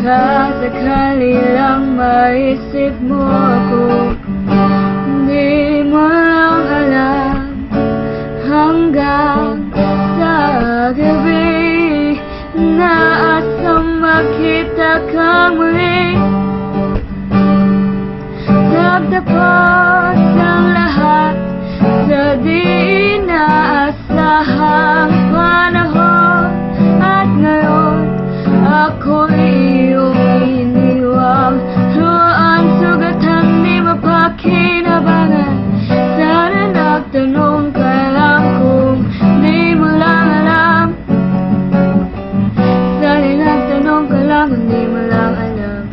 Baka sakali lang maisip mo ako, di mo lang alam. Hanggang sa gabi, naasang makita kang muli. Nagtapos ang lahat sa di inaasahang panahon. At ngayon, ako'y iyong iniwang luan, sugatan di mapakinabangan. Sana nagtanong ka lang kung di mo lang alam. Sana nagtanong ka lang kung di mo lang alam.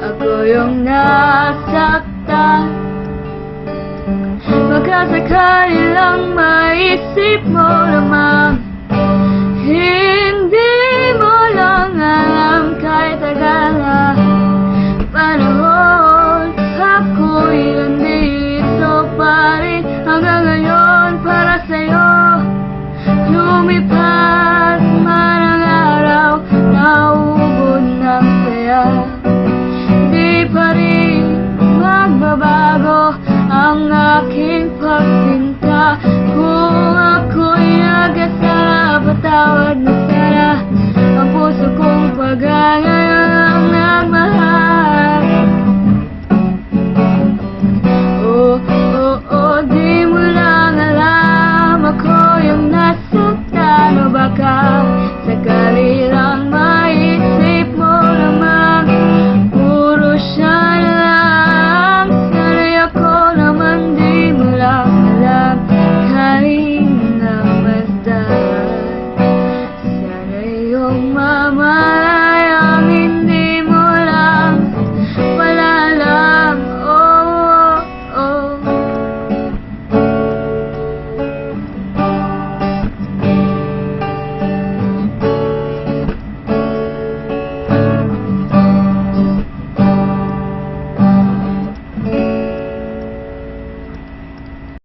Ako yung nasaktan, baka sakali lang maisip mo lamang.